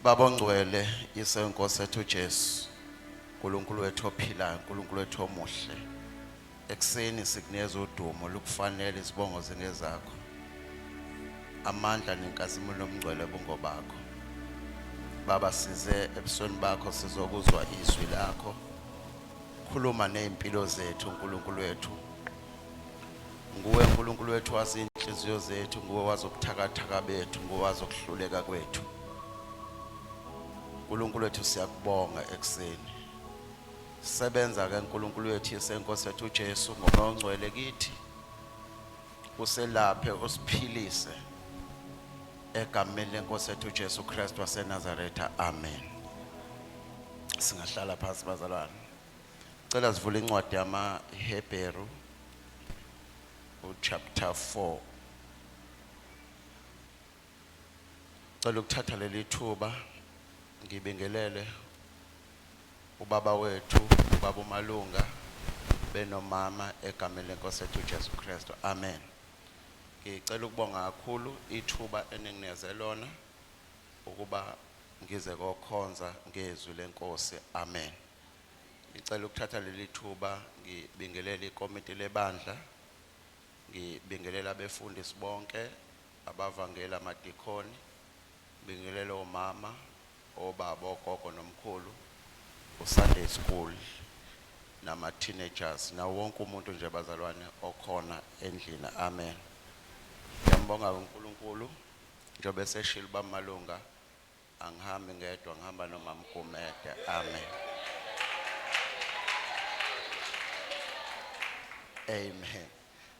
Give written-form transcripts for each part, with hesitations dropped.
Baba ongcwele isenkosi ethu Jesu uNkulunkulu wethu ophilayo uNkulunkulu wethu omuhle ekseni sikunikeza udumo lukufanele isibongo zingezakho amandla nenkazimulo nomngcwele bungobakho Baba size ebusweni bakho sizokuzwa izwi lakho khuluma nezimpilo zethu uNkulunkulu wethu nguwe uNkulunkulu wethu wazi inhliziyo zethu nguwe wazi ukuthakathaka bethu nguwe wazi ukuhluleka kwethu uNkulunkulu wethu siyakubonga ekseni sebenza ke uNkulunkulu wethu isenkosi ethu Jesu ngomoya ongcwele kithi uselaphe usiphilise egameni lenkosi ethu Jesu Kristu waseNazaretha amen singahlala phansi bazalwane cela sivule incwadi yamaHebheru chapter 4 cela ukuthatha leli thuba ngibingelele ubaba wethu ubaba uMalunga benomama egameni lenkosi ethu Jesu Kristu amen ngicela ukubonga kakhulu ithuba eningineze lona ukuba ngize kokhonza ngezwi lenkosi amen ngicela ukuthatha leli thuba ngibingelele ikomiti lebandla ngibingelela abefundisi bonke abavangela amadikoni bingelela omama obaba ogogo nomkhulu uSunday school nama teenagers na wonke umuntu nje bazalwane okhona endlini amen ngiyambonga uNkulunkulu njobe eseshila bamalunga angihambi ngedwa ngihamba nomama Gumede amen amen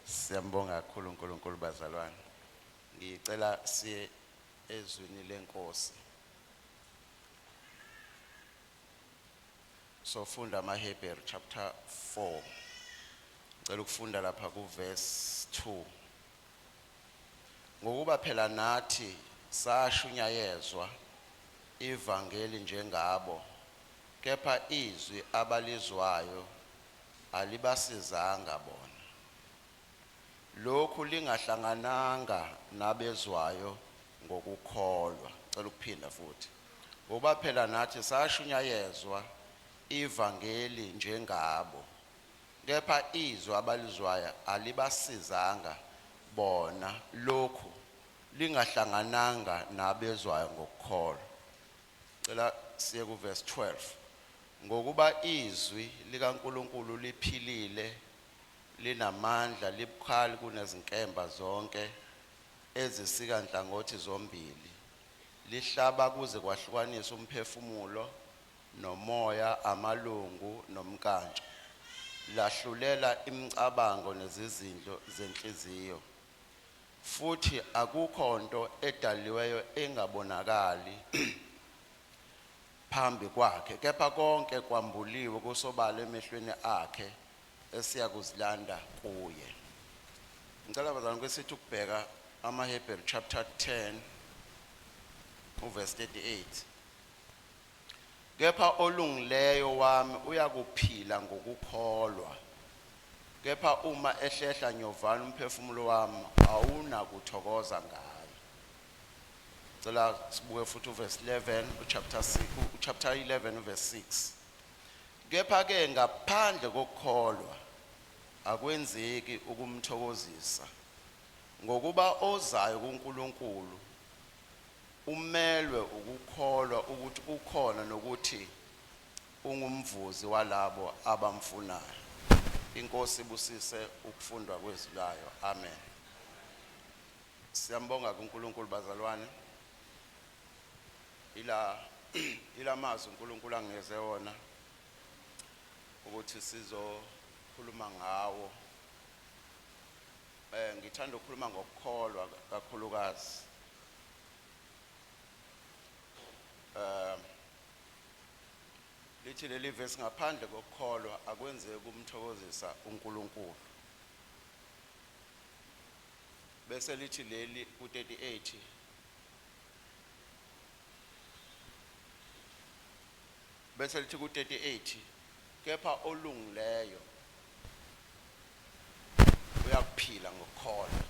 siyambonga kakhulu uNkulunkulu bazalwane ngicela siye ezwini lenkosi sofunda amaHebheru chapter 4 ngicela ukufunda lapha ku verse 2 ngokuba phela nathi sashunyayezwa ivangeli njengabo kepha izwi abalizwayo alibasizanga bona lokhu lingahlangananga nabezwayo ngokukholwa cela ukuphinda futhi ngoba phela nathi sashunyayezwa ivangeli njengabo kepha izwi abalizwayo alibasizanga bona lokhu lingahlangananga nabezwayo ngokukholwa cela siye ku verse 12 ngokuba izwi likaNkuluNkulu liphilile linamandla libukhali kunezinkemba zonke ezisika nhlangothi zombili lihlaba kuze kwahlukanisa umphefumulo nomoya amalungu nomkantsha lahlulela imicabango nezizindlo zenhliziyo futhi akukho nto edaliweyo engabonakali phambi kwakhe kepha konke kwambuliwe kusobala emehlweni akhe esiyakuzilanda kuye ngicela bazalwane kwesithi ukubheka amaHebheru chapter 10 verse 38 kepha olungileyo wami uyakuphila ngokukholwa kepha uma ehlehla nyovana umphefumulo wami awunakuthokoza ngayo cela sibuke futhi verse 11 chapter 11 verse 6 kepha ke ngaphandle kokukholwa akwenzeki ukumthokozisa ngokuba ozayo kuNkulunkulu umelwe ukukholwa ukuthi ukhona nokuthi ungumvuzi walabo abamfunayo inkosi ibusise ukufundwa kwezwilayo amen siyambonga kuNkulunkulu bazalwane ila mazwi uNkulunkulu angeze wona ukuthi sizokhuluma ngawo ngithanda ukukhuluma ngokukholwa kakhulukazi lithi leli verse ngaphandle kokukholwa akwenzeki ukumthokozisa uNkulunkulu bese lithi leli ku38 bese lithi ku38 kepha olungileyo uyakuphila ngokukholwa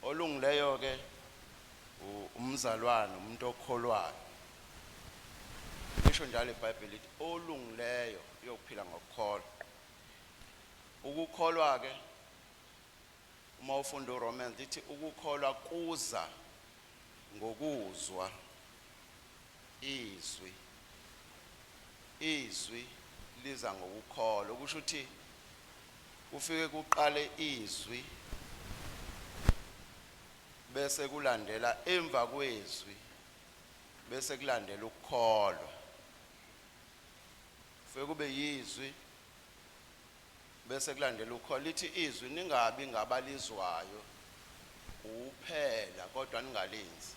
olungileyo ke umzalwane umuntu okholwayo. Lisho njalo iBhayibheli lithi olungileyo uyophila ngokukholwa. Ukukholwa ke uma ufunda uRomans lithi ukukholwa kuza ngokuzwa izwi. Izwi liza ngokukholwa, kusho ukuthi kufike kuqale izwi bese kulandela emva kwezwi bese kulandela ukukholwa. Kufike kube yizwi bese kulandela ukukholwa. Lithi izwi ningabi ngabalizwayo uphela kodwa ningalenzi.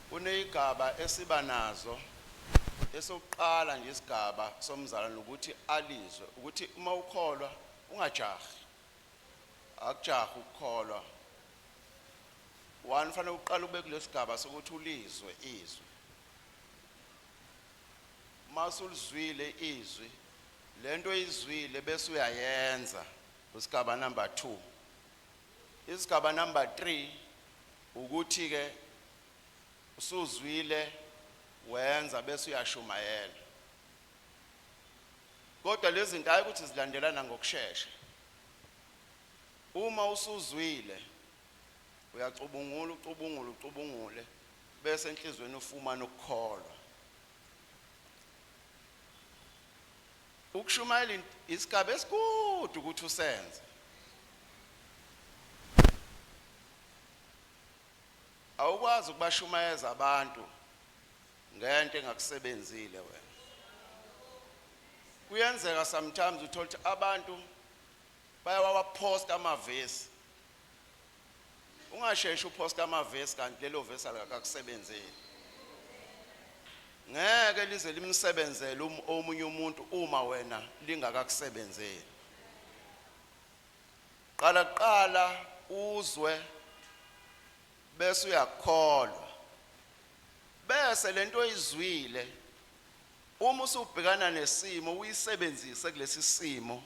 Kuneyigaba esiba nazo esokuqala nje isigaba somzalwane ukuthi alizwe ukuthi uma ukholwa ungajahi. Akujahi ukukholwa. Kufanele uqale ube kulesigaba sokuthi ulizwe izwi. Masulizwile izwi lento izwile bese uyayenza. Usigaba number 2. Isigaba number 3 ukuthi ke usuzwile wenza bese uyashumayela. Kodwa lezi zinto hayi ukuthi zilandelana ngokusheshsha. Uma usuzwile uyacubungula bese enhlizweni ufumana ukukholwa. Ukushumayela isigaba esikhulu ukuthi usenze. Awukwazi ukubashumayeza abantu ngento engakusebenzile wena. Kuyenzeka sometimes uthola ukuthi abantu bayawaposta amavesi. Ungasheshe uposta amavesi kanti lelo vesi alikakusebenzeli. Ngeke lize limsebenzele omunye umuntu uma wena lingakakusebenzeli. Qala uzwe bese uyakholwa. Bese lento oyizwile uma usubhekana nesimo uyisebenzise kulesi simo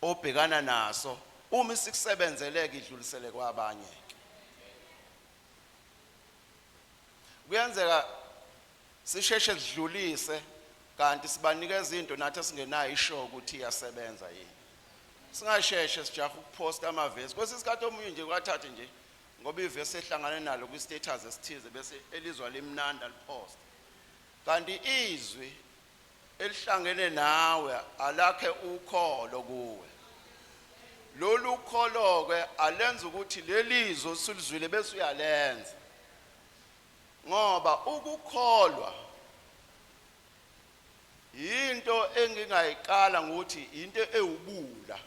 obhekana naso. Uma isikusebenzeleke idlulisele kwabanye. Kuyenzeka sisheshe sidlulise kanti sibanikeza izinto nathi singenayo isho ukuthi iyasebenza yini. Singasheshe sijaha ukuposta amavesi. Kwesisikhathi omunye nje kwathatha nje ngoba ivesi ehlangane nalo kwi status esithize bese elizwa limnanda lipost. Kanti izwi elihlangene nawe alakhe ukholo kuwe. Lolu kholo ke alenza ukuthi lelizwe usulizwile bese uyalenza. Ngoba ukukholwa into engingayiqala ngokuthi into ewubula.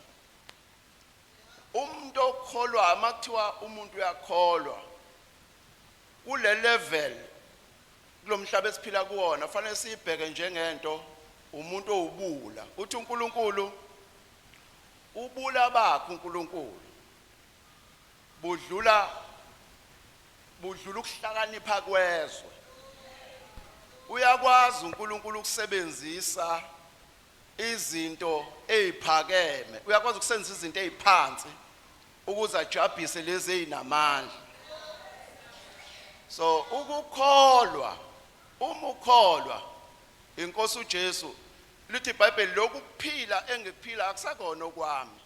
Umuntu okholwa amakuthiwa umuntu uyakholwa kule level kulomhlaba esiphila kuwona fanele sibheke njengento umuntu owubula. Uthi uNkulunkulu ubula bakho uNkulunkulu budlula ukuhlakanipha kwezwe. Uyakwazi uNkulunkulu ukusebenzisa izinto eziphakeme. Uyakwazi ukusebenzisa izinto eziphansi ukuze ajabhise lezi ezinamandla. So ukukholwa ukholwa inkosi uJesu lithi iBhayibheli lokuphila engikuphila akusakona okwami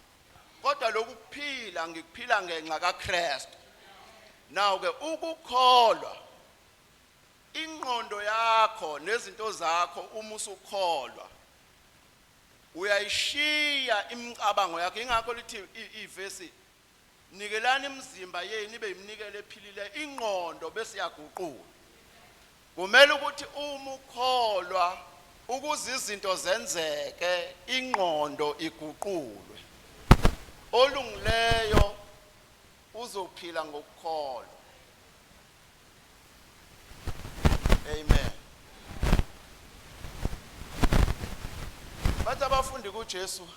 kodwa lokuphila ngikuphila ngenxa kaKristu. Now ke ukukholwa ingqondo yakho nezinto zakho uma usukholwa uyayishiya imicabango yakho. Ingakho lithi ivesi nikelani imizimba yenu ibe yiminikelo ephilile ingqondo bese yaguqula. Kumele ukuthi uma ukholwa ukuze izinto zenzeke ingqondo iguqulwe. Olungileyo uzophila ngokukholwa. Amen. Bathi abafundi kuJesu,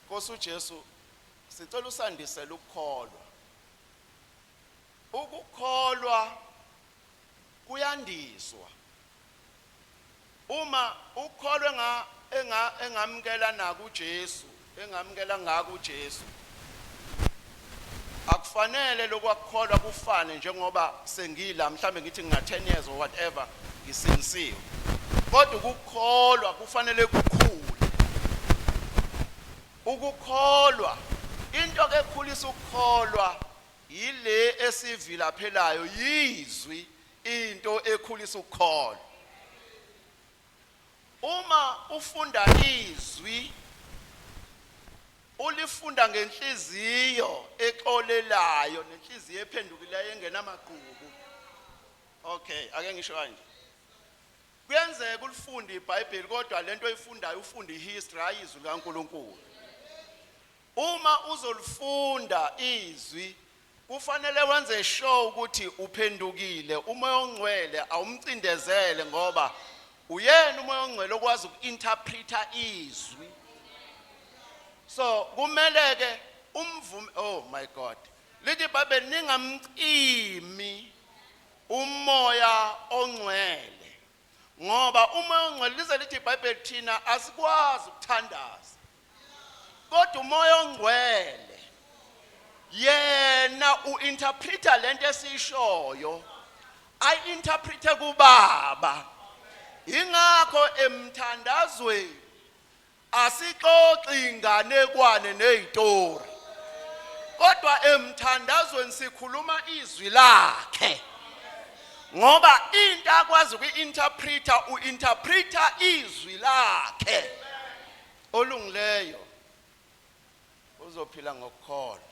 Nkosi uJesu, sicela usandisele ukukholwa. Ukukholwa kuyandiswa. Uma ukholwa engamkela naku uJesu, engamkela ngaku uJesu, akufanele lokwakholwa kufane njengoba sengila mhlambe ngithi nga 10 years or whatever ngisinisiwe kodwa ukukholwa kufanele kukhule ukukholwa into ekhulisa ukukholwa yile esivila phelayo yizwi into ekhulisa ukukholwa uma ufunda izwi ulifunda ngenhliziyo exolelayo nenhliziyo ephendukileyo engenamaqubu okay ake ngisho kanje kuyenzeka ulifunda iBhayibheli kodwa lento oyifundayo ufunda ihistory ayizwi kaNkuluNkulu uma uzolifunda izwi kufanele wenze sure ukuthi uphendukile umoya ongcwele awumcindezele ngoba uyena umoya ongcwele okwazi ukinterpreta izwi so kumele ke umvume oh my god lithi iBhayibheli ningamcimi umoya ongcwele ngoba umoya ongcwele lize lithi iBhayibheli thina asikwazi ukuthandaza kodwa umoya ongcwele yena uinterpreta lento esishoyo ayinterprete kubaba ingakho emthandazweni asixoxi inganekwane nezitori kodwa emthandazweni sikhuluma izwi lakhe ngoba into akwazi ukuinterpreta uinterpreta izwi lakhe olungileyo uzophila ngokukholwa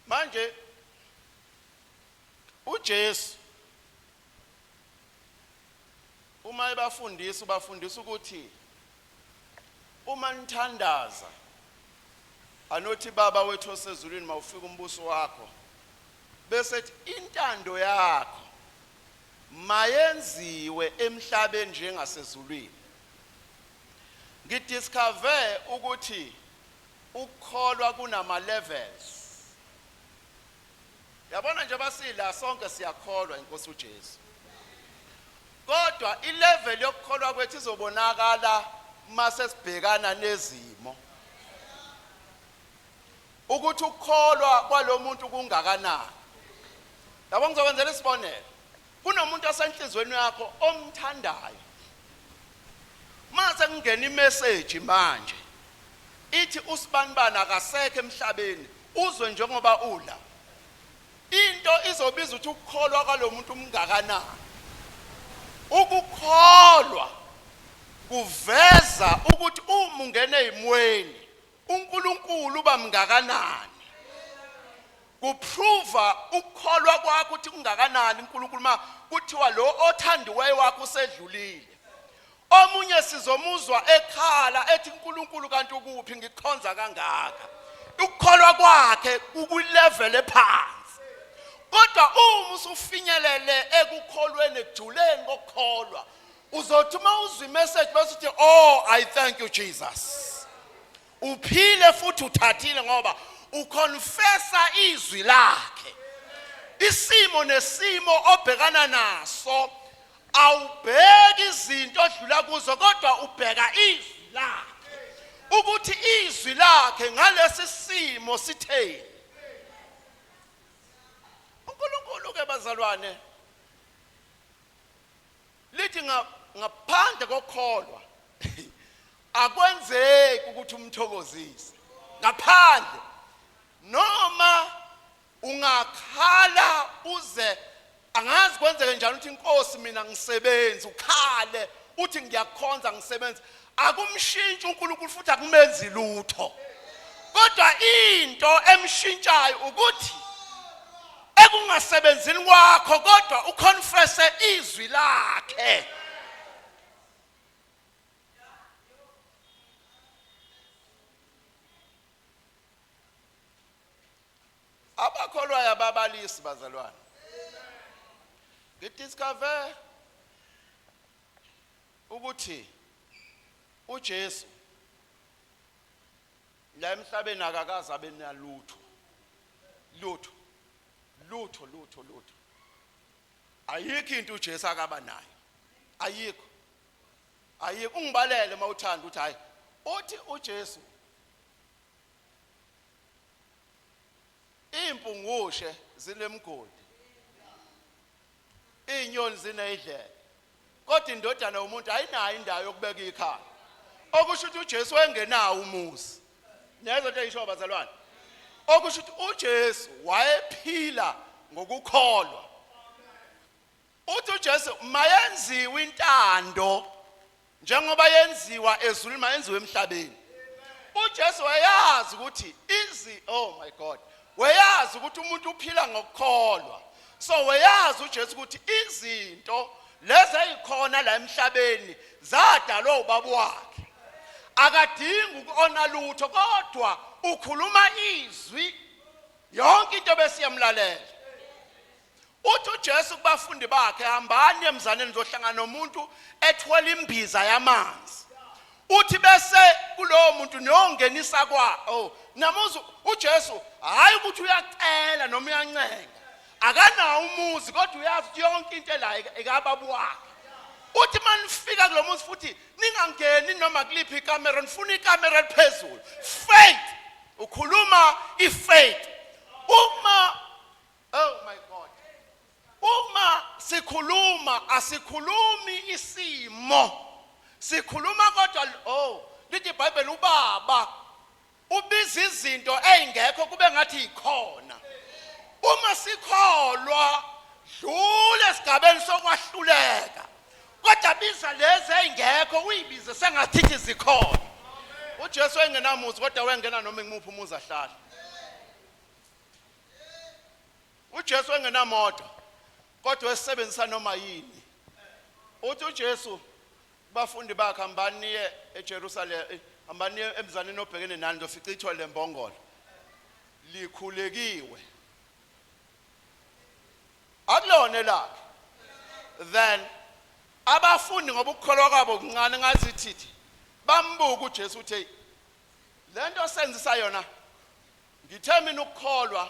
manje uJesu uma ebafundisa ubafundisa ukuthi uma nithandaza anothi baba wethu osezulwini mawufika umbuso wakho bese intando yakho mayenziwe emhlabeni njengasezulwini ngidiscover ukuthi ukukholwa kunama levels yabona nje basila sonke siyakholwa inkosi uJesu kodwa ilevel yokukholwa kwethu izobonakala mase sibhekana nezimo ukuthi ukukholwa kwalomuntu kungakanani yabo ngizokwenzela isibonelo kunomuntu osenhlizweni yakho omthandayo mase ngene imessage manje ithi usibanibana akasekho emhlabeni uzwe njengoba ula into izobiza ukuthi ukukholwa kwalomuntu umngakanani ukukholwa kuveza ukuthi uma ungene ezimweni uNkulunkulu bamngakanani kuprova ukukholwa kwakho ukuthi kungakanani uNkulunkulu ma kuthiwa lo othandiweyo wakho usedlulile omunye sizomuzwa ekhala ethi uNkulunkulu kanti ukuphi ngikhonza kangaka ukukholwa kwakhe ukulevel ephansi kodwa uma usufinyelele ekukholweni ekujuleni kokukholwa uzothi uma uzwa imessage bese uthi oh I thank you Jesus uphile futhi uthathile ngoba uconfessa izwi lakhe isimo nesimo obhekana naso awubheki izinto odlula kuzo kodwa ubheka izwi lakhe ukuthi izwi lakhe ngalesi simo sitheni uNkulunkulu ke bazalwane lithi ngaphandle kokukholwa akwenzeki ukuthi umthokozise ngaphandle noma ungakhala uze angazi kwenzeke njani uthi inkosi mina ngisebenza ukhale uthi ngiyakhonza ngisebenza akumshintshi uNkulunkulu futhi akumenzi lutho kodwa into emshintshayo ukuthi ekungasebenzini kwakho kodwa uconfesse izwi lakhe abakholwayo ababalisi bazalwane ngidiscover ukuthi uJesu la emhlabeni akakaze abe nalutho ayikho into uJesu akaba nayo ayikho ungibalele mawuthanda ukuthi hayi uthi uJesu impungushe zinemgodi, inyoni zinedlela, kodwa indodana yomuntu ayinayo indawo yokubeka ikhaya. Okusho ukuthi uJesu wayengenawo umuzi. Niyazwa into eyisho abazalwane. Okusho ukuthi uJesu wayephila ngokukholwa. Uthi uJesu mayenziwe intando njengoba yenziwa ezulwini mayenziwe emhlabeni. uJesu wayazi ukuthi oh my God, wayazi ukuthi umuntu uphila ngokukholwa. So wayazi uJesu ukuthi izinto lezi ezikhona la emhlabeni zadalwa ubaba wakhe. Akadingi ukona lutho kodwa ukhuluma izwi yonke into besiyamlalela. Uthi uJesu kubafundi bakhe hambani emzaneni zohlangana nomuntu ethwele imbiza yamanzi. Uthi bese kulowo muntu niyongenisa namuzu uJesu hayi ukuthi uyacela noma uyancenga. Akanawo umuzi kodwa uyazi ukuthi yonke into la ekababa wakhe. Uthi manifika kulo muzi futhi ningangeni noma kuliphi ikamera, nifuna ikamera eliphezulu. Faith, ukhuluma ifaith. Oh my God. Uma sikhuluma asikhulumi isimo. Sikhuluma kodwa lithi iBhayibheli ubaba ubiza izinto ezingekho kube ngathi ikhona. Uma sikholwa dlule esigabeni sokwahluleka. Kodwa biza lezi ezingekho uyibize sengathi zikhona. uJesu engenamuzi kodwa wengena noma ngimuphi umuzi ahlala. uJesu engenamoto kodwa wesebenzisa noma yini. Uthi uJesu bafundi bakhe hambani niye eJerusalem, hambani niye emzaneni obhekene nani ndofica ithole lembongolo likhulekiwe. Akulona lakhe. Then abafundi ngoba ukukholwa kwabo kuncane ngathi thithi bambuka uJesu uthi lento senzisa yona ngithe mina ukukholwa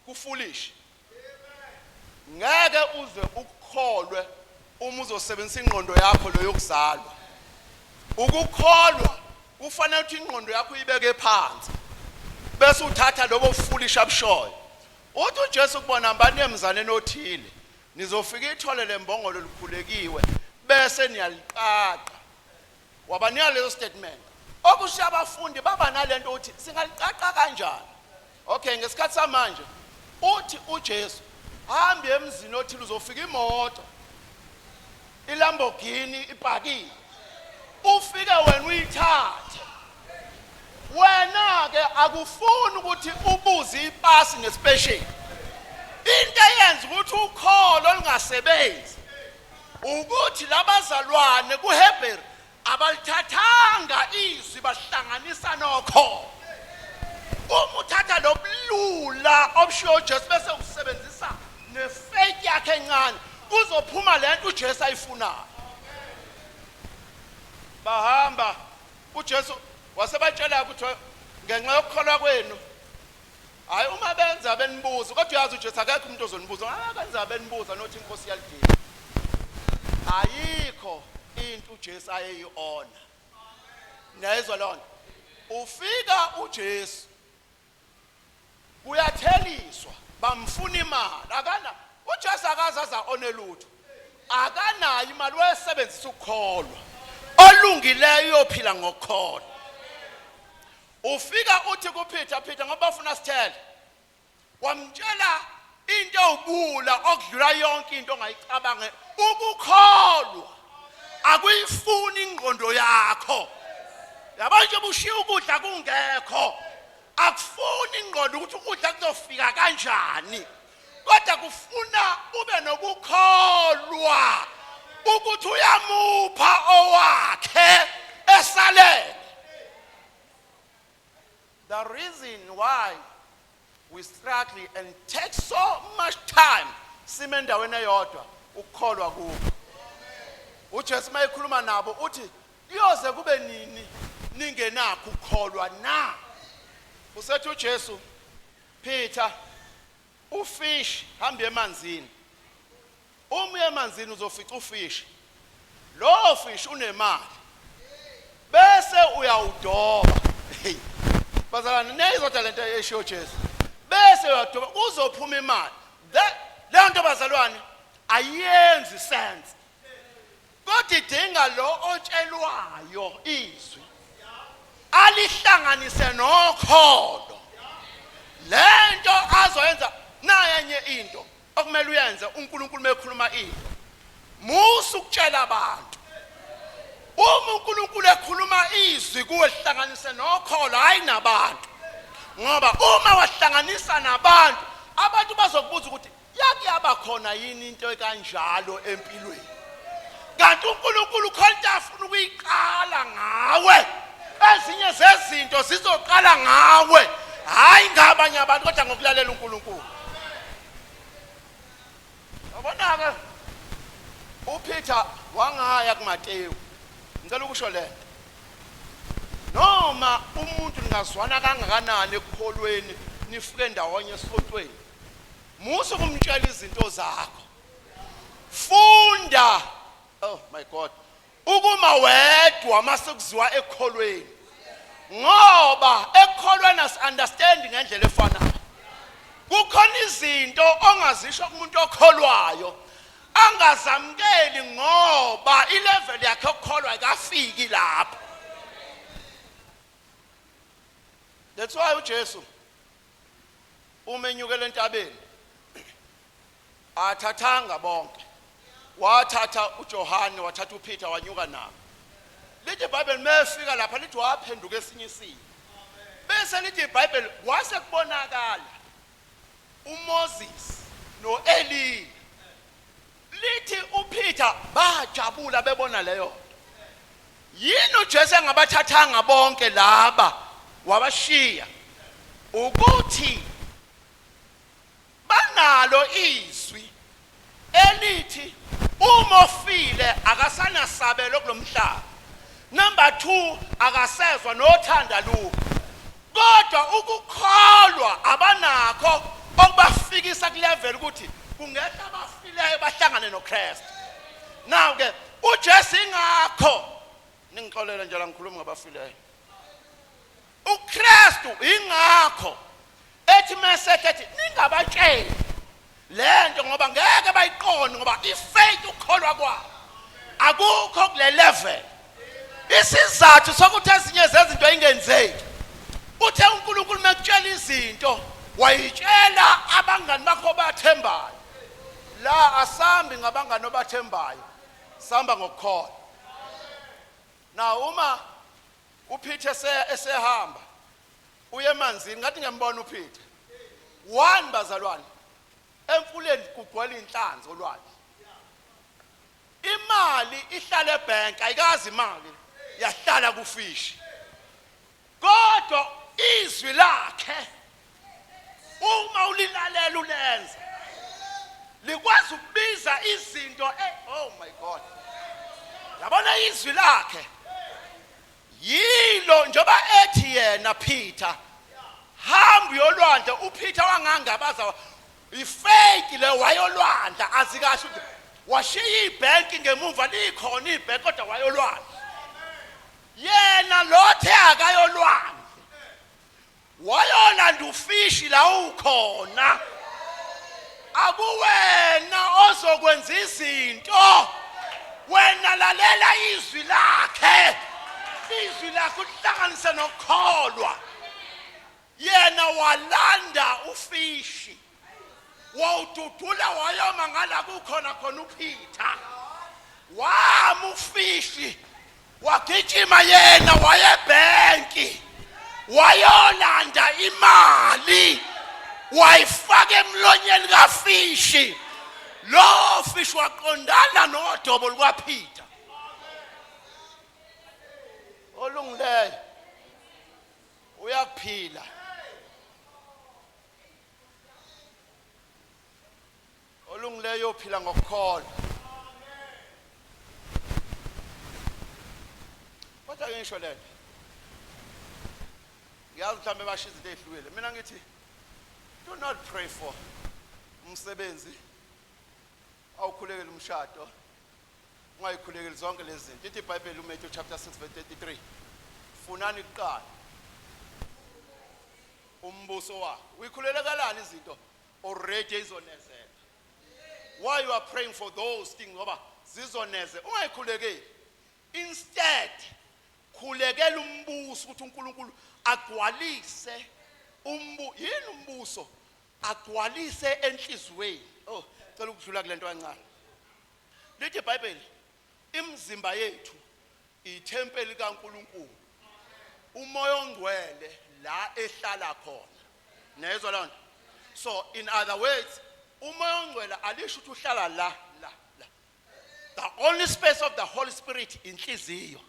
kufoolish. Ngeke uze ukukholwe uma uzosebenzisa ingqondo yakho lo yokuzalwa. Ukukholwa kufanele ukuthi ingqondo yakho uyibeke phansi bese uthatha lobo foolish abushoyo. Uthi uJesu kubona hambani emzaneni othile nizofika ithole lembongolo likhulekiwe bese niyaliqaqa. Wabanika leso statement. Okusho abafundi baba nalento uthi singaliqaqa kanjani. Okay, ngesikhathi samanje uthi uJesu hambe emzini othile uzofika imoto iLamborghini ipakile. Ufike wena uyithathe. Wena ke akufuni ukuthi ubuze ipasi nespecial. Into eyenza ukuthi ukholo olungasebenzi ukuthi labazalwane kuHebrew abalithathanga izwi bahlanganisa nokholo. Uma uthatha lobulula obushiyo uJesu bese usebenzisa nefaith yakhe encane kuzophuma lento uJesu ayifunayo. Bahamba uJesu wasebatshela ukuthi ngenxa yokukholwa kwenu hayi uma benza benibuza kodwa uyazi uJesu akekho umuntu ozonibuza abenza benibuza nothi inkosi yalidinga. Ayikho into uJesu ayeyiona. Nayizwa lona ufika uJesu kuyatheliswa bamfuna imali uJesu akazaza onelutho akanayo imali wayesebenzisa ukukholwa olungileyo yophila ngokukholwa. Ufika uthi kuPeter ngoba bafuna sithele wamtshela into ubula okudlula yonke into ongayicabange. Ukukholwa akuyifuni ingqondo yakho. Yabona nje bushiya ukudla kungekho akufuni ingqondo ukuthi ukudla kuzofika kanjani kodwa kufuna ube nokukholwa ukuthi uyamupha owakhe esalele. The reason why we struggle and take so much time sime endaweni eyodwa ukukholwa kubo. uJesu mayekhuluma nabo uthi iyoze kube nini ningenakho ukukholwa na. Usethi uJesu Peter ufish hamba emanzini. Uma emanzini uzofica ufish. Lo fish unemali. Bese uyawudoba. Bazalwane neyizodwa lento eshiyo Jesu. bese uyadoba uzophuma imali. Le nto bazalwane ayenzi sense. Kodwa idinga lo otshelwayo izwi alihlanganise nokholo. Lento azoyenza naye enye into okumele uyenze uNkulunkulu mekhuluma into. Musu ukutshela abantu. Uma uNkulunkulu ekhuluma izwi kuwe lihlanganise nokholo hayi nabantu. Ngoba uma wahlanganisa nabantu, abantu bazokubuza ukuthi yake yabakhona yini into ekanjalo empilweni. Kanti uNkulunkulu khona afuna ukuyiqala ngawe. Ezinye zezinto zizoqala ngawe, hayi ngabanye abantu kodwa ngokulalela uNkulunkulu. Yabona ke uPeter wangaya kuMateyu. Ngicela ukusho le. Noma umuntu ngazwana kangakanani ekukholweni nifike ndawonye esifontweni. Musu kumtshela izinto zakho. Funda. Oh my God. Ukuma wedwa masekuziwa ekukholweni. Ngoba ekukholweni understanding ngendlela efanayo. Kukhona izinto ongazisho kumuntu okholwayo angazamkeli ngoba ilevel yakhe okukholwa ayikafiki lapho. That's why uJesu umenyukele entabeni athathanga bonke. Wathatha uJohane, wathatha uPeter, wanyuka nabo. Lithi iBhayibheli mefika lapha lithi waphenduka esinye isimo. Bese lithi iBhayibheli wase kubonakala uMoses noEli. Lithi uPeter bajabula bebona leyo. Yini uJesu engabathathanga bonke laba wabashiya ukuthi banalo izwi elithi uma ofile akasana sabelo kulomhlaba. Number 2 akasezwa nothanda lu. Kodwa ukukholwa abanakho okubafikisa ku level ukuthi kungehla abafileyo bahlangane noKristu. Now ke uJesu ingakho ningixolela nje la ngikhuluma ngabafileyo. uKristu ingakho ethi mesekethi ningabatsheli lento ngoba ngeke bayiqonde ngoba ifaith ukholwa kwabo akukho kule level. Isizathu sokuthi ezinye zezinto ingenzeki uthe uNkulunkulu mekutshela izinto wayitshela abangani bakho bathembayo. La asambi ngabangani obathembayo, samba ngokukholwa. Na uma uPeter esehamba uye emanzini ngathi ngembona uPeter 1 bazalwane emfuleni kugcwele inhlanzi olwandle. Imali ihlala ebank ayikazi imali yahlala kufishi. Kodwa izwi lakhe uma ulilalela ulenza likwazi ukubiza izinto oh my God. Yabona izwi lakhe yilo njoba ethi yena Peter hamba yolwandle. uPeter wangangabaza ifaith le wayolwandla azikasho ukuthi washiya ibhenki ngemuva likhona ibhenki kodwa wayolwandla. Yena lothe akayolwandla wayolanda ufishi la ukhona. Akuwena ozokwenza izinto, wena lalela izwi lakhe. Izwi lakhe uhlanganise nokukholwa. Yena walanda ufishi wawududula wayoma ngala kukhona khona uPeter. Wama ufishi wagijima yena wayebhenki wayolanda imali wayifaka emlonyeni kafishi. Lo fishi waqondana nodobo lukaPeter. Olungileyo uyaphila. Olungileyo uphila ngokukholwa. Kodwa ke ngisho lento ngiyazi mhlambe basho izinto ezihlukile. Mina ngithi do not pray for umsebenzi awukhulekela umshado ungayikhulekeli zonke lezi zinto. Ithi iBhayibheli uMatthew chapter 6 verse 33 funani kuqala umbuso wakhe uyikhulelekalani izinto already izonezela. Why you are praying for those things ngoba zizoneze ungayikhulekeli. Instead khulekela umbuso ukuthi uNkulunkulu agcwalise yini umbuso agcwalise enhlizweni. Oh cela ukudlula kulento kancane. Lithi iBhayibheli imizimba yethu ithempeli kaNkulunkulu. Umoya ongcwele la ehlala khona. Nezwa lona. So in other words, umoya ongcwele alisho ukuthi uhlala la. The only space of the Holy Spirit inhliziyo.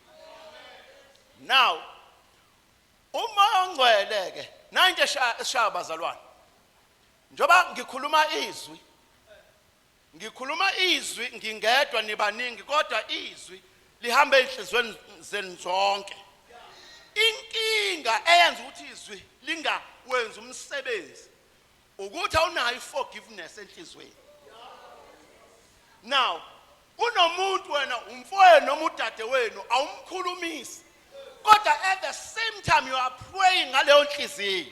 Now umoya ongcwele ke nanje eshaya bazalwane. Njoba ngikhuluma izwi ngingedwa nibaningi kodwa izwi lihamba enhlizweni zenu zonke. Inkinga eyenza ukuthi izwi lingawenza umsebenzi ukuthi awunayo forgiveness enhlizweni. Now unomuntu wena umfowenu noma udade wenu awumkhulumisi kodwa at the same time you are praying ngaleyo nhliziyo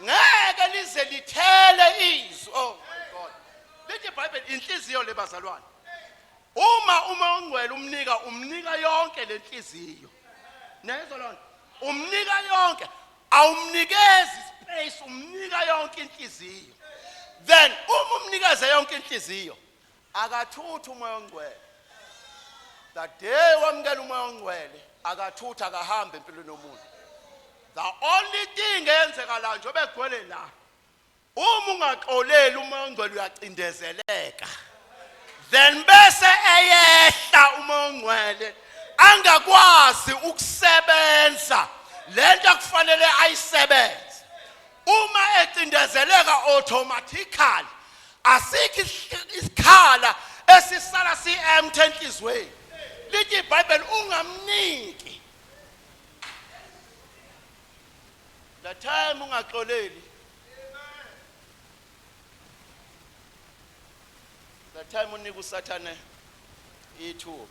ngeke lize lithele izwi. Oh my God. Lithi iBhayibheli inhliziyo lebazalwane uma ongcwele umnika yonke lenhliziyo. Nezwa lona umnika yonke awumnikezi space umnika yonke inhliziyo. Then uma umnikeze yonke inhliziyo akathuthi umoya ongcwele. That day wamukela umoya ongcwele akathuthi akahambe empilweni yomuntu. The only thing eyenzeka la nje obegcwele la uma ungaxoleli umoya ongcwele uyacindezeleka. Then bese eyehla umoya ongcwele angakwazi ukusebenza lento akufanele ayisebenze. Uma ecindezeleka automatically asikho isikhala esisala si-empty enhlizweni. Lithi iBhayibheli ungamniki. The time ungaxoleli, the time unika uSathane ithuba.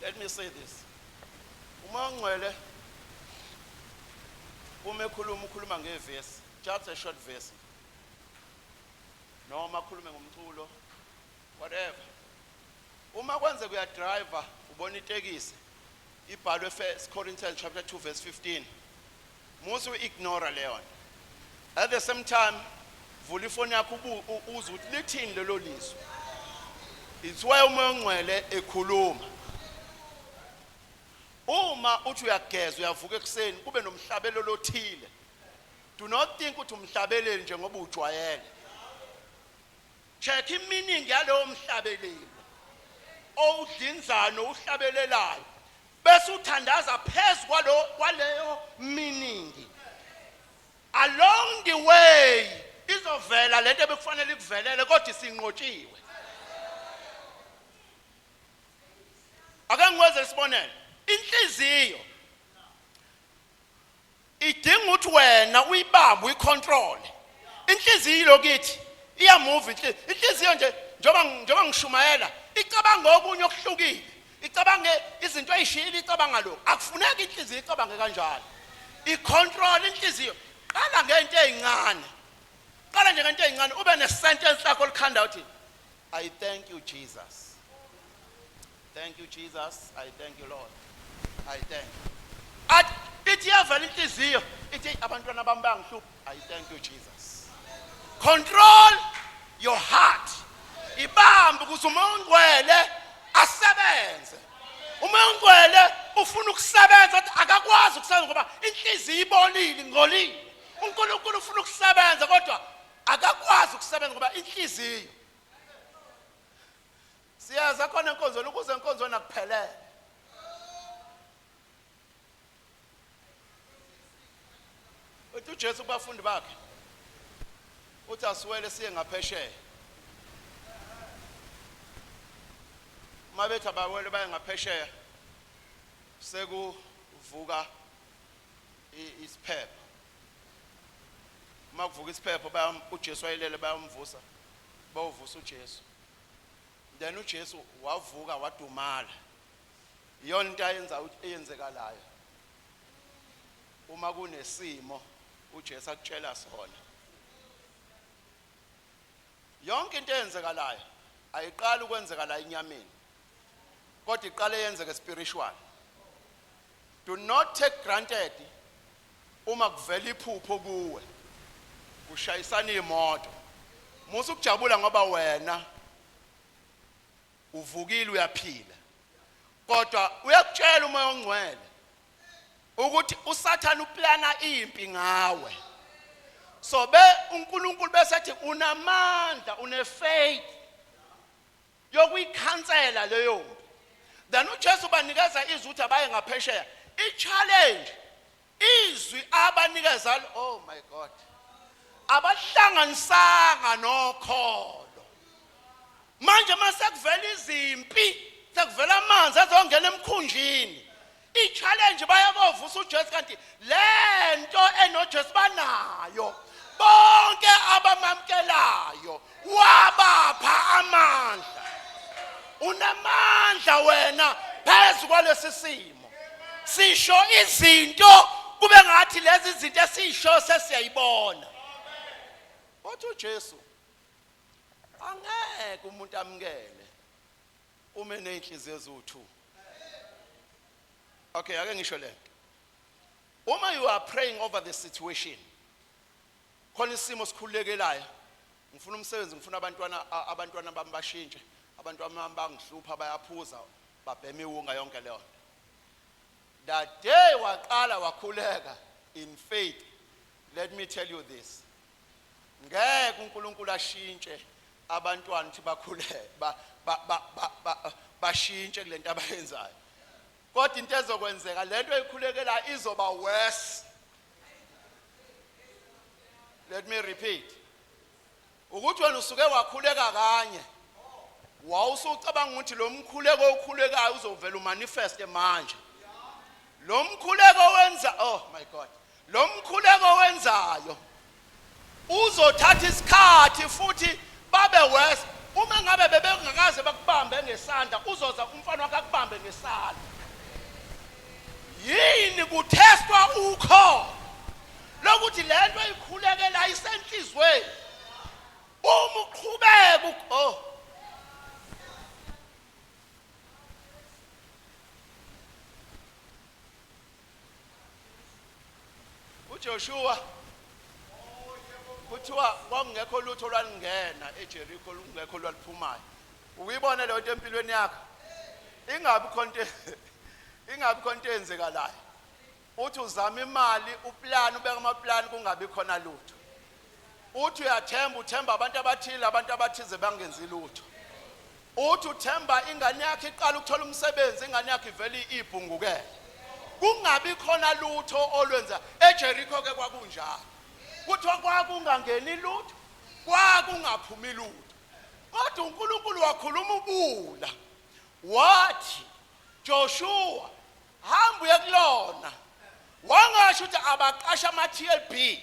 Let me say this. Umoya ongcwele uma ukhuluma ngevesi, just a short verse. Noma khulume ngomculo whatever. Uma kwenze kuya driver ubona itekisi ibhalwe 1 Corinthians chapter 2 verse 15. Musu ignore leyo. At the same time vula ifoni yakho uze ukuthi lithini lelo lizwi. It's why umoya ongcwele ekhuluma. Uma uthi uyageza uyavuka ekseni kube nomhlabelelo othile. Do not think ukuthi umhlabeleli nje ngoba ujwayele. Check meaning yalowo mhlabelelo. Owudinzana uhlabelelayo. Bese uthandaza phezulu kwaleyo meaning. Along the way izovela lento ebekufanele ikuvelele kodwa isinqotshiwe. Ake ngiweze isibonelo. Inhliziyo idinga ukuthi wena uyibambe uyicontrol. Inhliziyo lokithi iyamove inhliziyo nje njoba ngishumayela icabanga okunye okuhlukile. Icabange izinto ezishila icabanga lo. Akufuneki inhliziyo icabange kanjalo. Icontrol inhliziyo. Qala ngento ezincane. Qala nje ngento ezincane ube ne sentence lakho likhanda uthi I thank you Jesus. Thank you Jesus. I thank you Lord. I thank you. Ithi yavela inhliziyo ithi abantwana bami bangihlupha. I thank you Jesus. Control your heart. Ibambe ukuze umoya ongcwele asebenze. Umoya ongcwele ufuna ukusebenza akakwazi ukusebenza ngoba inhliziyo ibolile ngolile. uNkulunkulu ufuna ukusebenza kodwa akakwazi ukusebenza ngoba inhliziyo. Siyaza khona enkonzweni ukuze enkonzweni akuphelele. Uthi uJesu kubafundi bakhe uthi asiwele siye ngaphesheya. Mabetha bawele baye ngaphesheya sekuvuka isiphepho. Makuvuka isiphepho uJesu wayelele bayamvusa bawuvusa uJesu. Then uJesu wavuka wadumala. Iyona into eyenzekalayo uma kunesimo uJesu akutshela sona. Yonke into eyenzekalayo ayiqali ukwenzeka la enyameni, kodwa iqale yenzeke spiritual. Do not take granted uma kuvela iphupho kuwe kushayisana imoto musu kujabula ngoba wena uvukile uyaphila, kodwa uyakutshela umoya ongcwele ukuthi uSathane uplana impi ngawe. So uNkulunkulu besethi unamandla, une-faith yokuyikhansela leyo mpi. Then uJesu banikeza izwi ukuthi abaye ngaphesheya. I-challenge izwi abanikeza, oh my God, abahlanganisanga nokholo. Manje masekuvela izimpi, sekuvela amanzi azongena emkhunjini, i-challenge bayabovusa uJesu kanti lento enoJesu banayo bonke abamamkelayo wabapha amandla. Unamandla wena phezu kwalesi simo. Sisho izinto kube ngathi lezi zinto esisho sesiyayibona. Uthi uJesu angeke umuntu amkele uma nenhliziyo eziwu2. Okay, ake ngisho le. Uma you are praying over the situation, khona isimo sikhulekelayo, ngifuna umsebenzi, ngifuna abantwana bami bashintshe, abantwana bangihlupha bayaphuza, babheme iwunga yonke leyo. That day waqala wakhuleka in faith. Let me tell you this. Ngeke uNkulunkulu ashintshe abantwana ukuthi bakhule bashintshe kulento abayenzayo. Kodwa into ezokwenzeka lento eyikhulekela izoba worse. Let me repeat. Ukuthi wena usuke wakhuleka kanye, wawusucabanga ukuthi lo mkhuleko okhulekayo uzovela umanifest manje. Lo mkhuleko wenza, oh my God, lo mkhuleko wenzayo uzothatha isikhathi futhi babe worse. Uma ngabe bebengakaze bakubambe ngesandla, uzoza umfana wakhe akubambe ngesandla. Yini kuthestwa ukho lokuthi lento eyikhulekela isenhlizweni. Uma uqhubeka oh uJoshua kuthiwa kwakungekho lutho lwalingena eJericho, lungekho lwaliphumayo. Uyibona le nto empilweni yakho ingabi khonto enzekalayo. Uthi uzama imali, uplan, ubeka amaplan kungabi khona lutho. Uthi uthemba abantu abathize bangenzi lutho. Uthi uthemba ingane yakhe iqala ukuthola umsebenzi, ingane yakhe ivele ibhungukele, kungabi khona lutho olwenza. eJericho ke kwakunjalo. Kuthiwa kwakungangeni lutho, kwakungaphumi lutho. Kodwa uNkulunkulu wakhuluma ubula wathi, Joshua hamba uye kulona. Wangasho ukuthi abaqasha ama-TLB,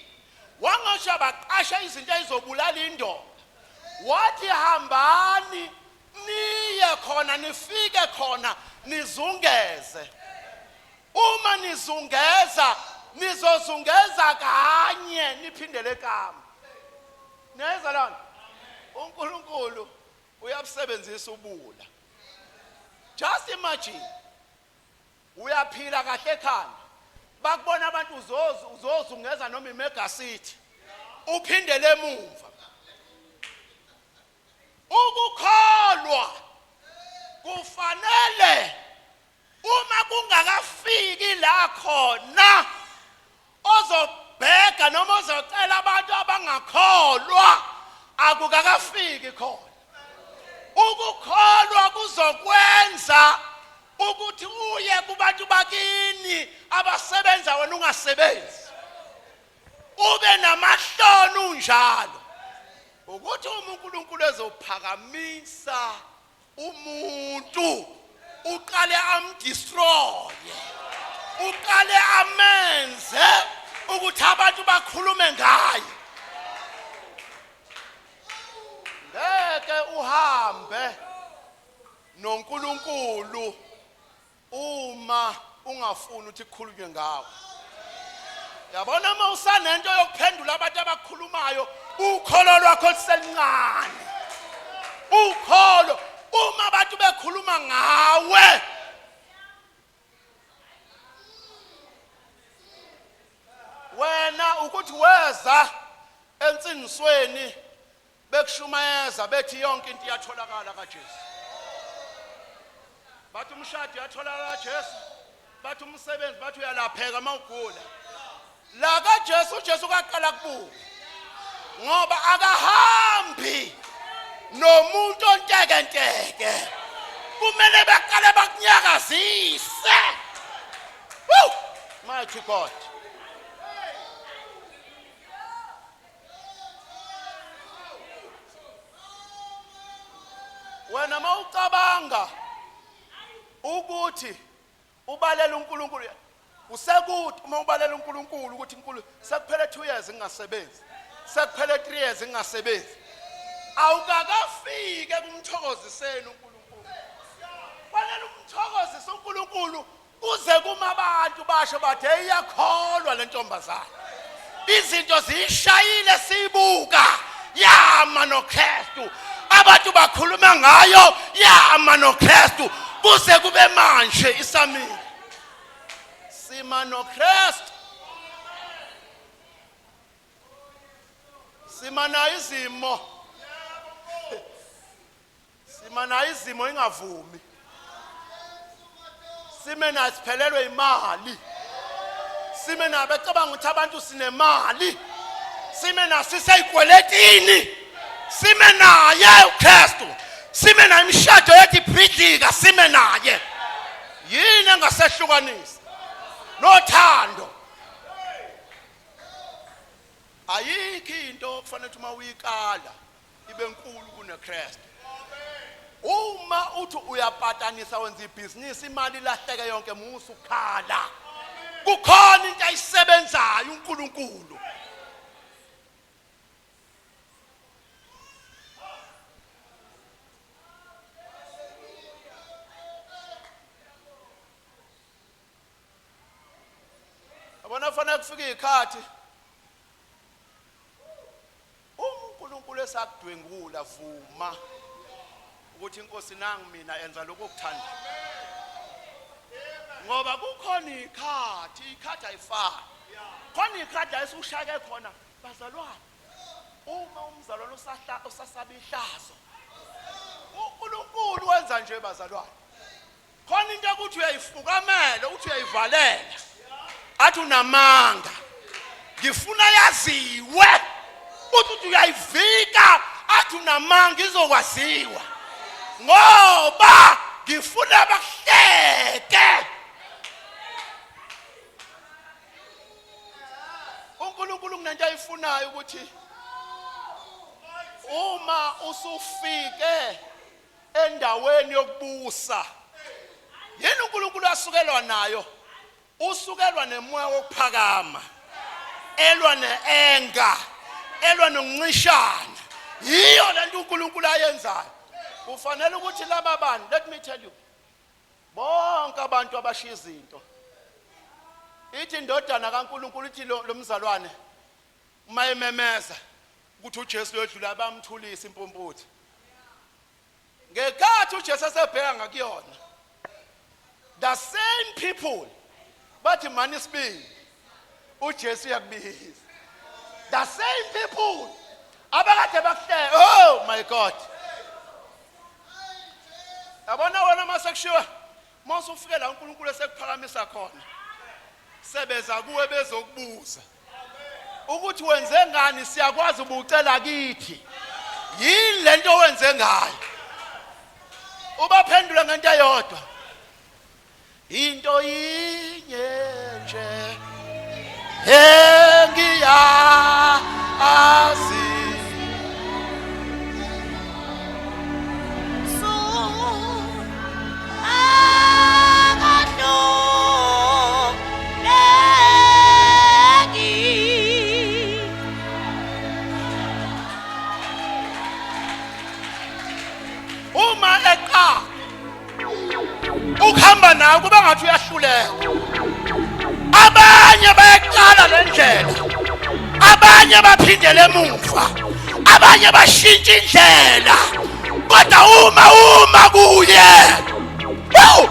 wangasho abaqasha izinto ezizobulala indoda. Wathi hambani niye khona, nifike khona nizungeze. Uma nizungeza nizozungeza kanye niphindele kamwe. Neza lona uNkulunkulu uyabusebenzisa ubula. Just imagine uyaphila kahle ekhanda, bakubona abantu uzozungeza noma iMega City, uphindele emuva. Ukukholwa kufanele uma kungakafiki la khona ozobheka noma ozocela abantu abangakholwa, akukakafiki khona. Ukukholwa kuzokwenza ukuthi uye kubantu bakini abasebenza wena ungasebenzi, ube namahloni unjalo, ukuthi uNkulunkulu ezophakamisa umuntu, uqale amdestroye, uqale amenze ukuthi abantu bakhulume ngaye. Ngeke uhambe noNkulunkulu uma ungafuni ukuthi kukhulunywe ngawe. Yabona uma usanento yokuphendula abantu abakhulumayo ukholo lwakho lisencane. Ukholo uma abantu bekhuluma ngawe wena ukuthi weza ensinisweni bekushumayeza bethi yonke into iyatholakala kaJesu. Bathi umshado uyatholakala kaJesu. Bathi umsebenzi bathi uyalapheka mawugula. La kaJesu uJesu kaqala kubuka. Ngoba akahambi nomuntu ontekenteke. Kumele baqale bakunyakazise. Woo! Mighty God. Wena mawucabanga ukuthi ubalela uNkulunkulu usekuthi uma ubalela uNkulunkulu ukuthi uNkulunkulu sekuphele 2 years ngingasebenzi sekuphele 3 years ngingasebenzi awukakafike kumthokoziseni uNkulunkulu fanele umthokozise uNkulunkulu uze kuma abantu basho bathi iyakholwa le ntombazana izinto zishayile sibuka yama noKristu abantu bakhuluma ngayo yama noKristu kuze kube manje isamile sima noKristu sima na izimo ingavumi sime na siphelelwe imali sime na becabanga ukuthi abantu sinemali sime na siseyikweletini sime naye uKristu sime na imishado yethi bhidlika sime naye yini engasehlukanisa nothando ayikho into kufanele uma uyikala ibe nkulu kuneKristu uma uthi uyapatanisa wenza ibhizinisi imali lahleke yonke musu ukhala kukhona into ayisebenzayo uNkulunkulu abona fanele kufike ikhathi uNkulunkulu esakudwengula vuma ukuthi inkosi nangu mina enza lokho okuthanda ngoba kukhona ikhathi ayifani khona ikhathi ayisushake khona bazalwane uma umzalwane usasaba ihlazo uNkulunkulu wenza nje bazalwane khona into ukuthi uyayifukamela uthi uyayivalela athi unamanga ngifuna yaziwe uthi uyayivika athi unamanga izokwaziwa ngoba ngifuna bahleke uNkulunkulu kunento ayifunayo ukuthi uma usufike endaweni yokubusa yini uNkulunkulu asukelwa nayo usukelwa nemoya wokuphakama elwa neenga elwa nokuncishana yiyo lento uNkulunkulu ayenzayo kufanele ukuthi laba bantu let me tell you bonke abantu abashiya izinto ithi indodana kaNkulunkulu ithi lo mzalwane uma ememeza ukuthi uJesu uyedlula bamthulisa impumputhi ngekhathi uJesu esebheka ngakuyona the same people bathi mani sibili uJesu uyakubiza the same people abakade bakuhle oh my God yabona wena masekushiwa mase ufike la uNkulunkulu esekuphakamisa khona sebeza kuwe bezokubuza ukuthi wenze ngani siyakwazi ubucela kithi yini lento wenze ngayo ubaphendule ngento eyodwa into yinye nje engiyazi ukuhamba nawe kuba ngathi uyahluleka abanye bayaqala le ndlela, abanye baphindele emuva, abanye bashintsha indlela, kodwa uma kuye. Woo!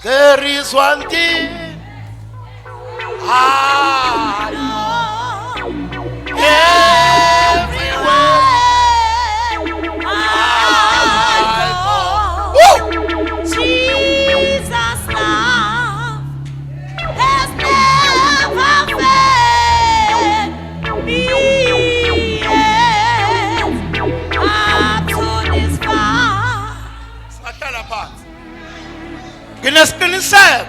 There is one thing nginesiqiniseko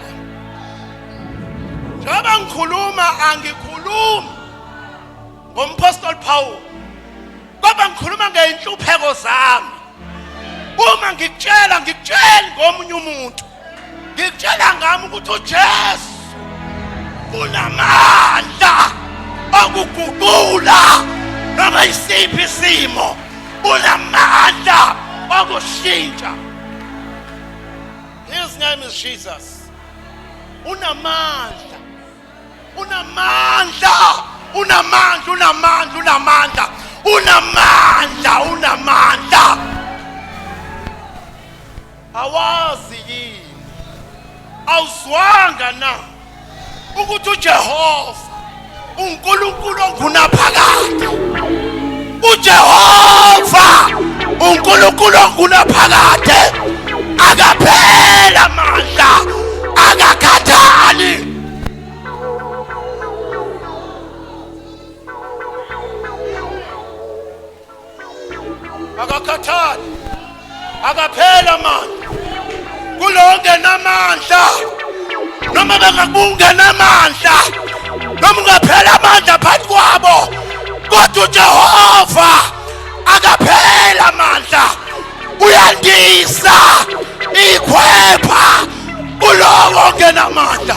njengoba ngikhuluma angikhulumi ngomphostoli Paul kodwa ngikhuluma ngeinhlupheko zami. Uma ngikutsheli ngomunye umuntu, ngikutshela ngami ukuthi uJesu unamandla okuguqula noma isiphi isimo, unamandla okushintsha. His name is Jesus. Unamandla. Awazi yini? Awuzwanga na ukuthi uJehova uNkulunkulu ongunaphakade. uJehova uNkulunkulu ongunaphakade. Akaphela amandla, akakhathali. Akakhathali, akaphela amandla. Kulonke namandla, noma bengakungenamandla, noma ungaphela amandla phansi kwabo, kodwa uJehova akaphela amandla. Uyandisa ikhwepha kulowo ongenamandla,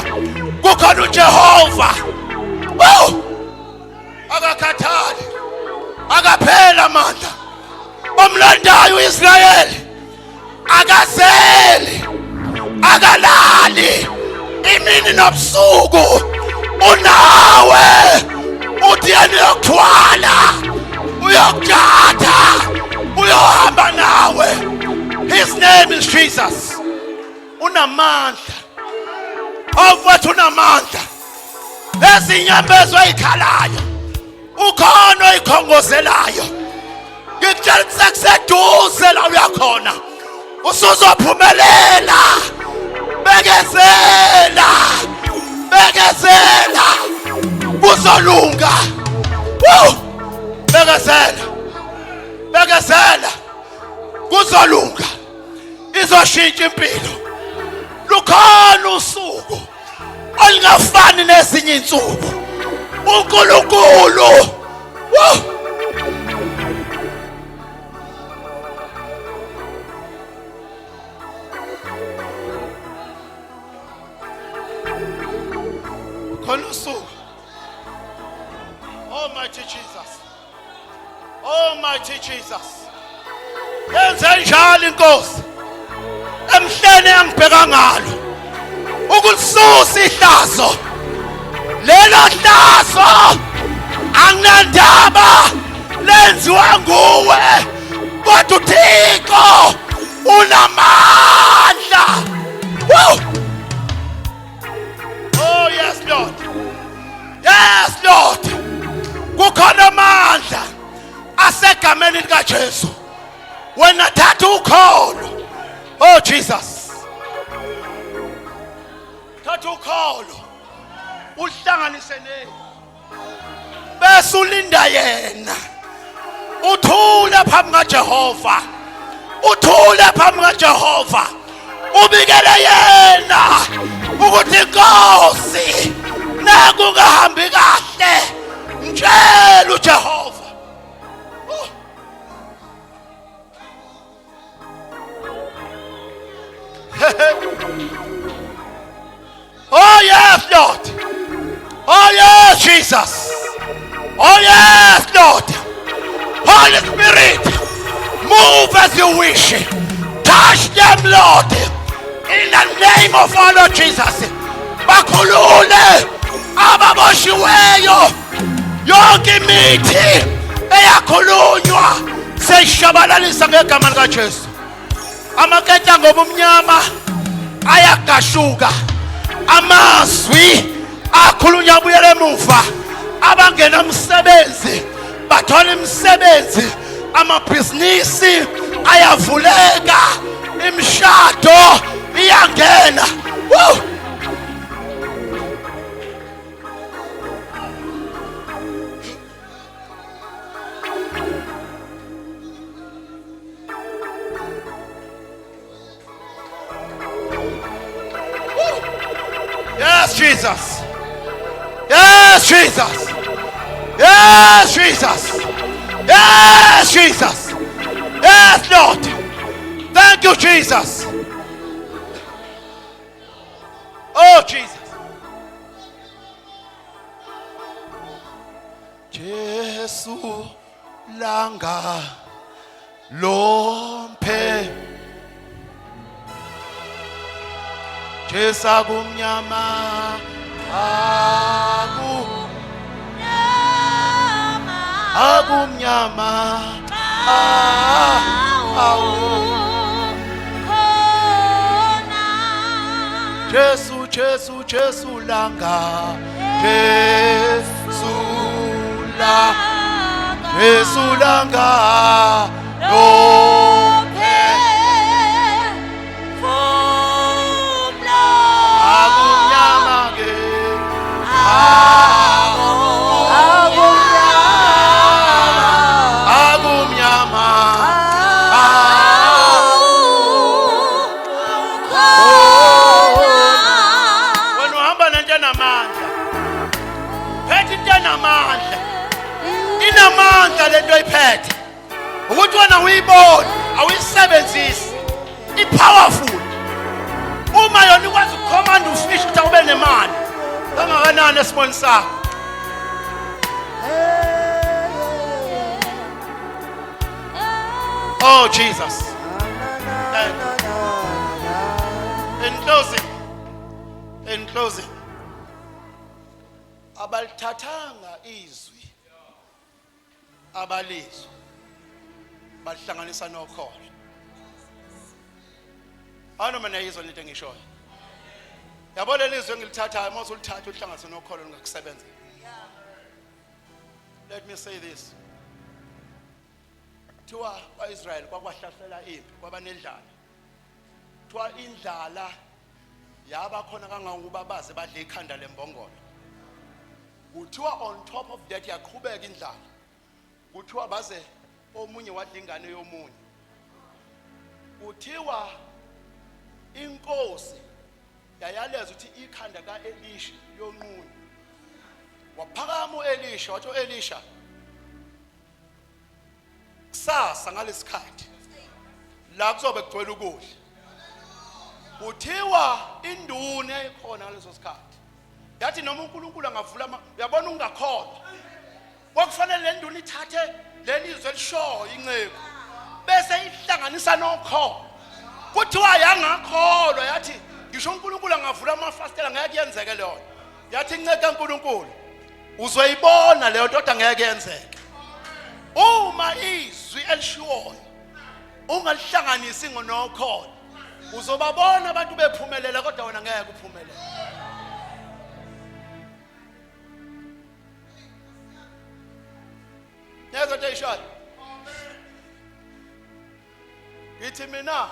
kukhona uJehova. Akakhathali, akaphela amandla. Omlandayo uIsrayeli akazeli, akalali imini nobusuku, unawe uthi yaniyokuthwala, uyokujatha, uyohamba nawe. His name is Jesus. Unamandla. Awukwethu unamandla. Lezinyambezo ezikhalayo, ukhona oyikhongozelayo. Ngikutshela ukuthi sekuseduze la uyakhona. Usuzophumelela. Bekezela. Kuzolunga. Bekezela. Kuzolunga. Izoshintsha impilo. Lukhona usuku olungafani nezinye insuku. uNkulunkulu. Khona usuku. Almighty Jesus. Almighty Jesus. Yenze njalo inkosi emhlene angibheka ngalo ukulisusa ihlazo. Lelo hlazo anginandaba lenziwa nguwe, kodwa uThixo unamandla. Oh yes Lord. Yes Lord. Kukhona amandla asegameni likaJesu. Wena thatha ukholo. Oh Jesus. Thatha ukholo. Uhlanganise neni. Bese ulinda yena. Uthule phambi kaJehova. Ubikele yena ukuthi Nkosi nakungahambi kahle. Mtshela uJehova. Oh yes Lord. Oh yes Jesus. Oh yes Lord. Holy Spirit, move as you wish. Touch them, Lord, in the name of our Lord Jesus. bakhulule ababoshiweyo. Yonke imithi eyakhulunywa seyishabalalisa ngegama likaJesu. Amaketanga obumnyama ayagashuka, amazwi akhulunywa abuyele emuva. Abangena umsebenzi bathola imisebenzi, amabhizinisi ayavuleka, imishado iyangena. Woo! Yes, Jesus. Yes, Jesus. Yes, Jesus. Yes, Jesus. Yes, Lord. Thank you, Jesus. Oh, Jesus. Jesu langa lompe. Jesu agumnyama agumnyama Jesu, Jesu, Jesu langa, Jesu langa, lompe, agumnyama ge, agumnyama. Inamandla lento iphethe ukuthi wena uyibona awuyisebenzisi, ipowerful. Uma yona ikwazi ukucommand ufish ukuthi ube nemali kangakanani esimoni sakho. Oh Jesus. In closing, abalithathanga izwi abalizwe balihlanganisa nokholo. Anoma nayizwa into engishoyo. Yabona lelizwi engilithathayo mase ulithatha uhlanganise nokholo lingakusebenza. Let me say this. Thiwa kwaIsrael kwakwahlasela impi kwaba nendlala. Thiwa indlala yaba khona kangangokuba baze badle ikhanda lembongolo. Kuthiwa on top of that yaqhubeka indlala. Kuthiwa baze omunye wadla ingane yomunye. Kuthiwa inkosi yayaleza ukuthi ikhanda kaElisha yonqunu. Waphakama uElisha wathi uElisha, kusasa ngalesikhathi la kuzobe kugcwele ukudla. Kuthiwa induna ekhona ngaleso sikhathi yathi noma uNkulunkulu angavula uyabona ungakholwa, kwakufanele le nduna ithathe lelizwe elishoyo inceku bese ihlanganisa nokholo. Kuthiwa yangakholwa yathi ngisho uNkulunkulu angavula amafastela ngeke yenzeke leyo. Yathi inceke kaNkulunkulu uzoyibona leyo nto angeke yenzeke. Uma izwi elishiwoyo ungalihlanganisi ngonokholo uzobabona abantu bephumelela kodwa wena ngeke uphumelele. Yezwa nto eyishoyo. Ngithi mina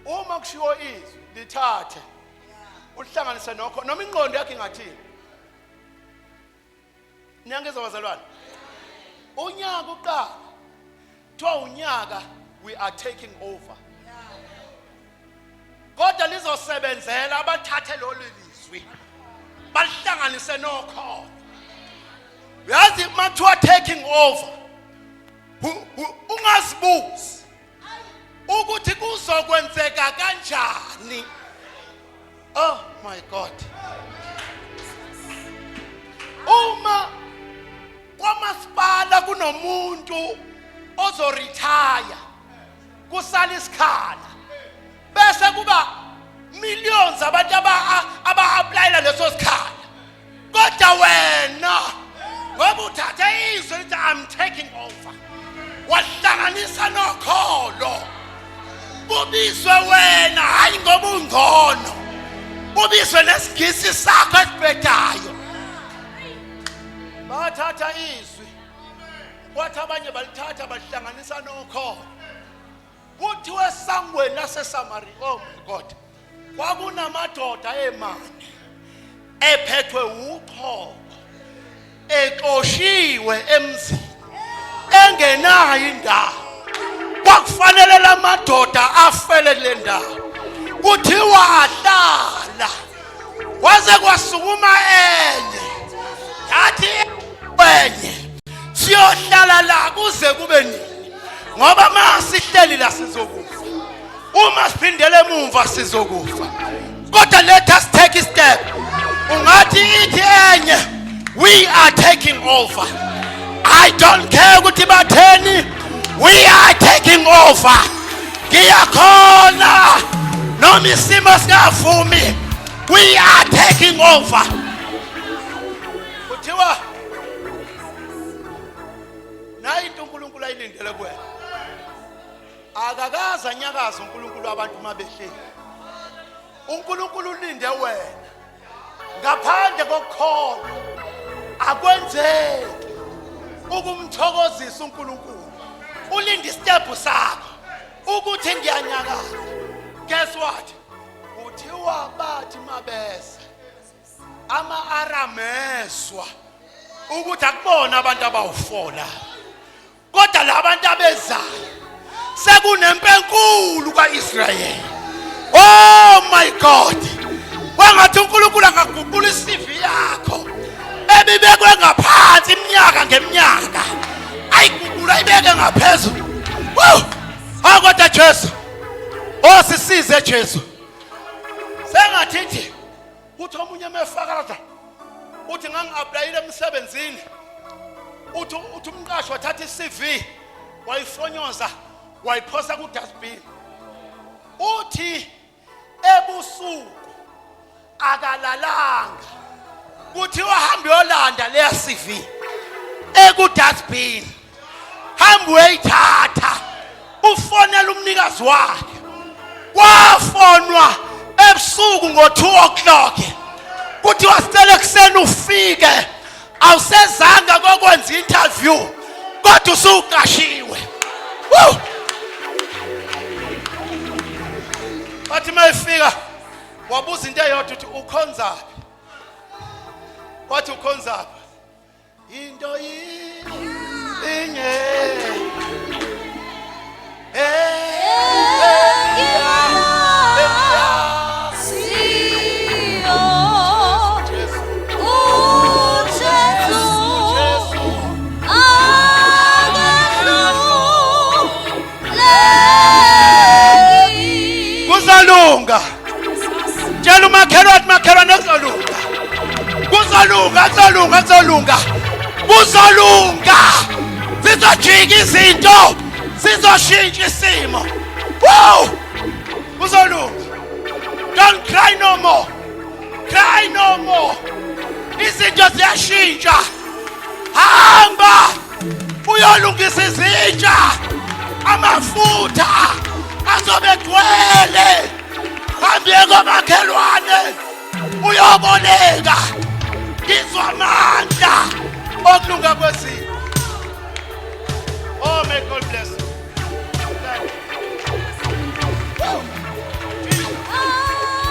uma kushiwo izwi lithathe uhlanganise nokho noma ingqondo yakhe ingathini. Niyangizwa bazalwane? Unyaka uqala thiwa unyaka we are taking over. Kodwa lizosebenzela abathathe lo lizwi balihlanganise nokholo. Yazi makuthiwa taking over ungazibuzi ukuthi kuzokwenzeka kanjani. Oh my God. Uma kwamasipala kunomuntu ozoretire kusala isikhala bese kuba millions abantu aba-applyela leso sikhala. Kodwa wena ngoba uthatha izwi lithi I'm taking over, wahlanganisa nokholo, ubizwe wena hayi ngoba ungcono, ubizwe nesigisi sakho esibhedayo. Bathatha izwi kwathi abanye balithatha balihlanganisa nokholo. Kuthiwe esangweni laseSamaria, oh my God, kwakunamadoda emane ephethwe uqhoko, exoshiwe emzini, engenayo indawo. Kwakufanele la madoda afele kule ndawo. Kuthiwa ahlala, kwaze kwasukuma enye yathi enye siyohlala la kuze kube nini, ngoba masihleli la sizokufa, uma siphindele emumva sizokufa. Kodwa let us take a step. Ungathi ithi enye, we are taking over. I don't care ukuthi batheni, we are taking over. Ngiyakhona noma isimo singavumi, we are taking over. Kuthiwa nayi into uNkulunkulu ayilindele kuwena. Akakaza anyakaza uNkulunkulu abantu mabehleli. uNkulunkulu ulinde wena. Ngaphandle kokukholwa akwenzeki ukumthokozisa uNkulunkulu. Ulinde istep sakho ukuthi ngiyanyakaza. Guess what? Uthiwa bathi mabesa ama-arameswa ukuthi akubona abantu abawufola, kodwa labantu abezayo sekunempe enkulu kaIsrayeli. Oh my God, wangathi uNkulunkulu angaguqula iCV yakho ebibekwe ngaphansi iminyaka ngeminyaka, ayiguqula ibeke ngaphezulu. Kodwa Jesu, sisize Jesu. Sengathithi uthi omunye mefakala uthi ngangi-applyile emsebenzini, uthi umqashi wathatha iCV wayifonyoza wayiphosa ku-dustbin. Uthi ebusuku akalalanga, kuthiwa hambe yolanda leya CV eku-dustbin, hambe uyayithatha ufonela umnikazi wakhe. Wafonwa ebusuku ngo-2 o'clock, kuthiwa sicela ekuseni ufike, awusezanga kokwenza interview kodwa usuqashiwe. Bathi mayifika wabuza into eyodwa uthi ukhonzaphi? Wathi ukhonzaphi? Into yinye kuzalunga. Tshela umakhelwane kuzalunga. Kuzalunga. Sizojika izinto, sizoshintsha isimo. Kuzalunga. Don't cry no more. Cry no more. Izinto ziyashintsha. Hamba uyolungisa izintsha. Amafutha azobe gcwele. Hambe komakhelwane uyoboleka. Ngizwa amandla okulunga kwezinto. Oh, may God bless.